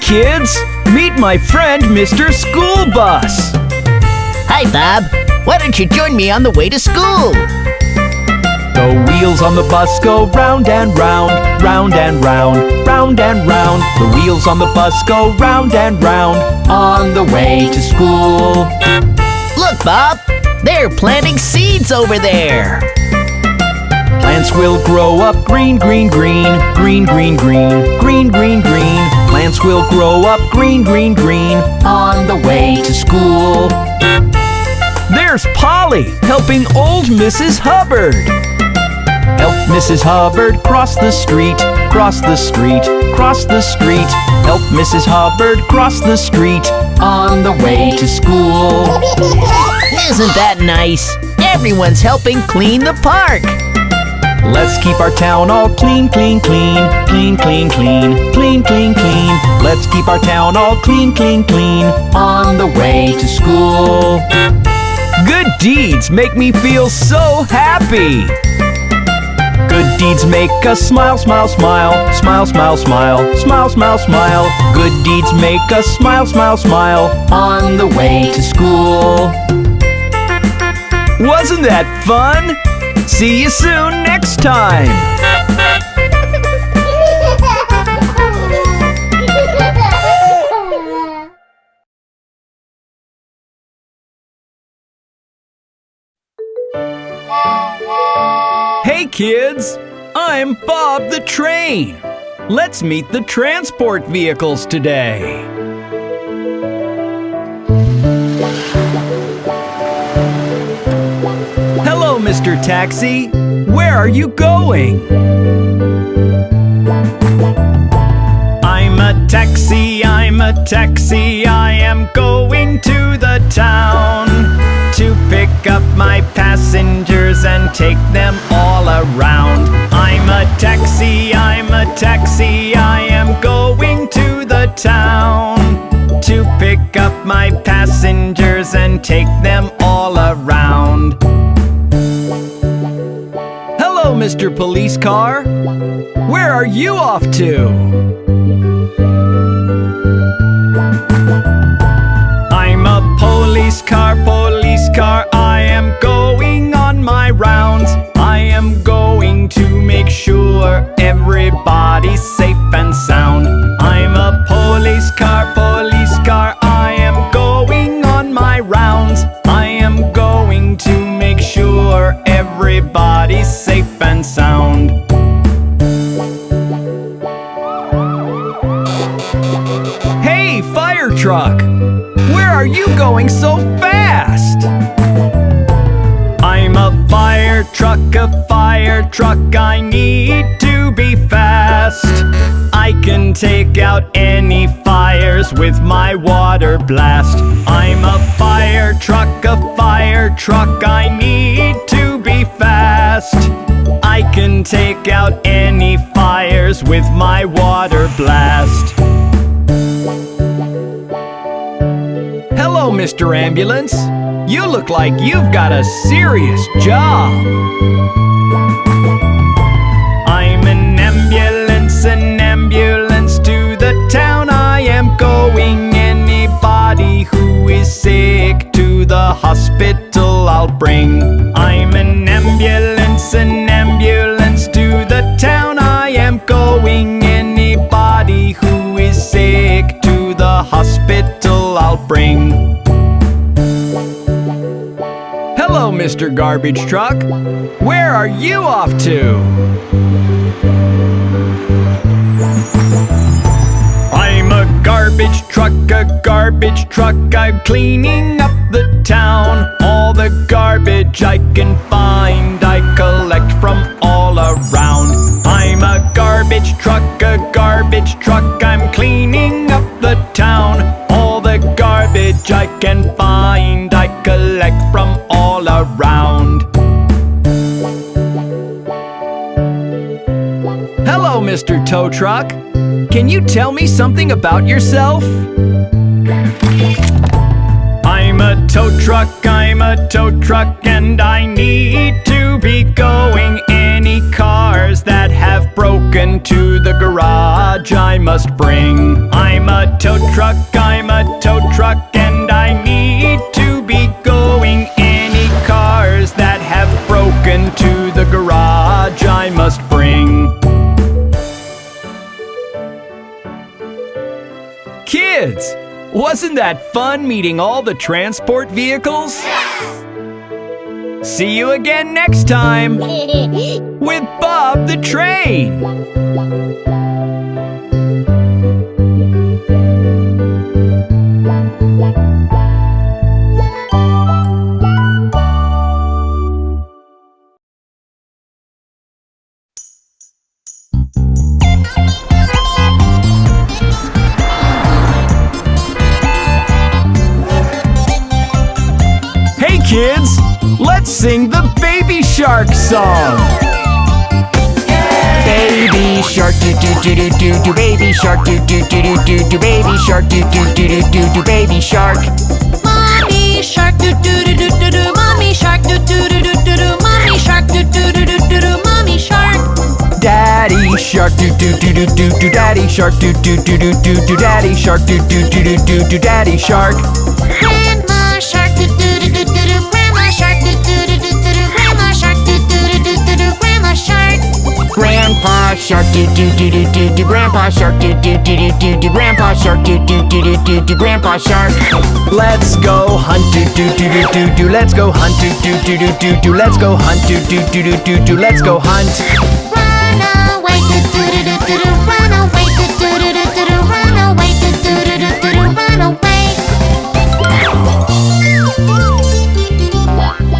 kids! Meet my friend, Mr. School Bus! Hi, Bob. Why don't you join me on the way to school? The wheels on the bus go round and round, round and round, round and round. The wheels on the bus go round and round, on the way to school. Look, Bob. They're planting seeds over there. Plants will grow up green, green, green, green, green, green, green, green, green. Plants will grow up green, green, green, on the way to school. There's Polly helping old Mrs. Hubbard. Help Mrs. Hubbard cross the street, cross the street, cross the street. Help Mrs. Hubbard cross the street, on the way to school. Isn't that nice? Everyone's helping clean the park. Let's keep our town all clean, clean, clean, clean, clean, clean, clean, clean, clean. Let's keep our town all clean, clean, clean, on the way to school. Good deeds make me feel so happy. Good deeds make us smile, smile, smile, smile, smile, smile, smile, smile, smile. Good deeds make us smile, smile, smile, on the way to school. Wasn't that fun? See you soon next time! Hey kids! I'm Bob the Train! Let's meet the transport vehicles today! Hello, Mr. Taxi! Where are you going? I'm a taxi, I am going to the town to pick up my passengers and take them all around. I'm a taxi, I am going to the town to pick up my passengers and take them all around. Hello, Mr. Police Car. Where are you off to? I'm a police car, I am going on my rounds. I am going to make sure everybody's safe and sound. I'm a police car, I am going on my rounds. I am going to make sure everybody's safe and sound. Hey, fire truck! Where are you going so fast? I'm a fire truck, I need to be fast. I can take out any fires with my water blast. I'm a fire truck, I need to be fast. I can take out any fires with my water blast. Hello, Mr. Ambulance. You look like you've got a serious job. I'm an ambulance to the town I am going. Anybody who is sick to the hospital I'll bring. I'm an ambulance to the town I am going. Anybody who is sick to the hospital I'll bring. Hello, Mr. Garbage Truck. Where are you off to? I'm a garbage truck, I'm cleaning up the town. All the garbage I can find, I collect from all around. I'm a garbage truck, I'm cleaning up the town. All the garbage I can find, I collect from all around. Hello, Mr. Tow Truck. Can you tell me something about yourself? I'm a tow truck, and I need to be going. Any cars that have broken to the garage, I I must bring. I'm a tow truck, I'm a tow truck, and I need to be going. Any cars that have broken to the garage I must bring. Kids, wasn't that fun meeting all the transport vehicles? See you again next time with Bob the Train. Hey kids, let's sing the Baby Shark song. Baby shark do do do do do do, baby shark do do do do do do, baby shark do do do do do do, baby shark. Mommy shark do do do do do do, mommy shark do do do do do do, mommy shark do do do do do do, mommy shark. Daddy Shark do do do do do do, Daddy Shark do do do do do do, Daddy Shark do do do do do do, Daddy Shark. Grandma shark do do do do do do, grandma shark do do do do do do, grandma shark do do do do do do, grandma shark. Grandpa shark do do do do do do, grandpa shark do do do do do do, grandpa shark do do do do do do, grandpa shark. Let's go hunt do do do do do do, let's go hunt do do do do do do, let's go hunt do do do do do do, let's go hunt. Run away do do do do do do, run away do do do do do do, run away do do do do do do, run away.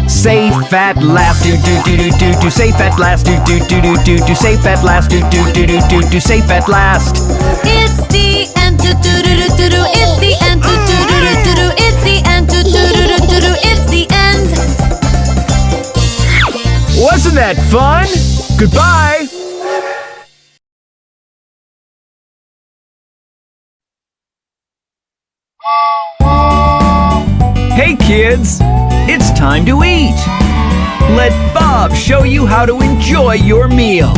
Safe at last do do do do do do, safe at last do do do do do do, safe at last do do do do do do, safe at last. It's the end do do do do do do, it's the end do do do do do do, it's the end do do do do do do, it's the end. Wasn't that fun? Goodbye. Hey kids, it's time to eat. Let Bob show you how to enjoy your meal.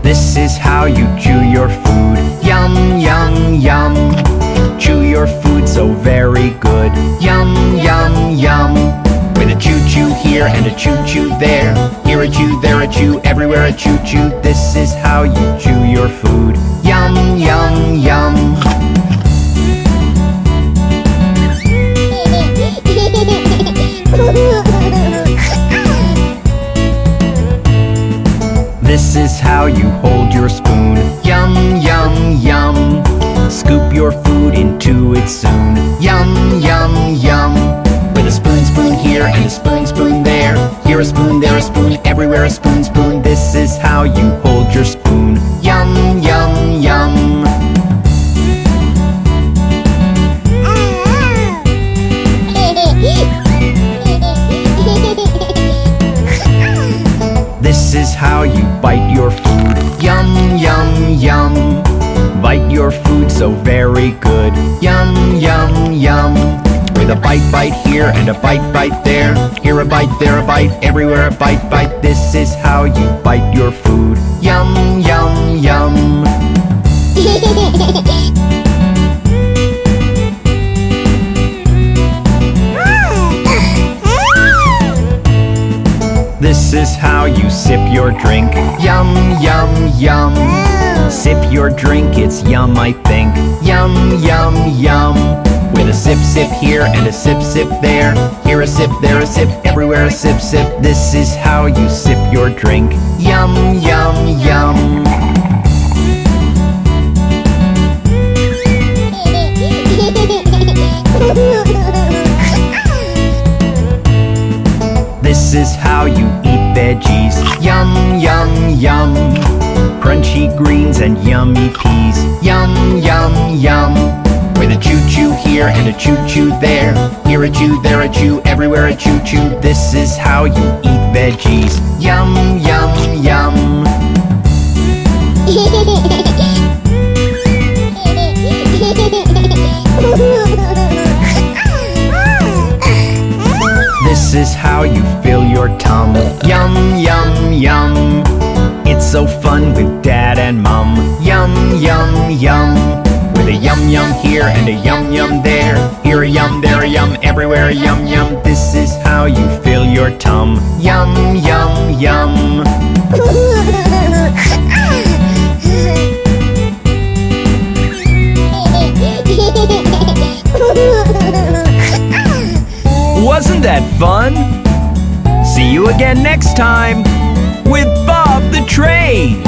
This is how you chew your food. Yum, yum, yum. Chew your food so very good. Yum, yum, yum. With a choo-choo here and a choo-choo there. Here a chew, there a chew, everywhere a choo-choo. This is how you chew your food. Yum, yum, yum. This is how you hold your spoon. Yum, yum, yum. Scoop your food into it soon. Yum, yum, yum. With a spoon, spoon here and a spoon, spoon there. Here a spoon, there a spoon, everywhere a spoon, spoon. This is how you hold your spoon. Yum, yum, yum. This is how you bite your food. Yum, yum, yum. Bite your food so very good. Yum, yum, yum. With a bite, bite here and a bite, bite there. Here a bite, there a bite, everywhere a bite, bite. This is how you bite your food. Yum, yum, yum. This is how you sip your drink. Yum, yum, yum. Sip your drink, it's yum, I think. Yum, yum, yum. With a sip, sip here and a sip, sip there. Here a sip, there a sip, everywhere a sip, sip. This is how you sip your drink. Yum, yum, yum. This is how you eat veggies. Yum, yum, yum. Crunchy greens and yummy peas. Yum, yum, yum. With a choo-choo here and a choo-choo there. Here a chew, there a chew, everywhere a choo-choo. This is how you eat veggies. Yum, yum, yum. This is how you fill your tum. Yum, yum, yum. It's It's so fun with Dad and Mom. Yum, yum, yum. With a yum, yum here and a yum, yum there. Here a yum, there a yum, everywhere a yum, yum. This is how you fill your tum. Yum, yum, yum. Wasn't that fun? See you again next time with Bob the Train.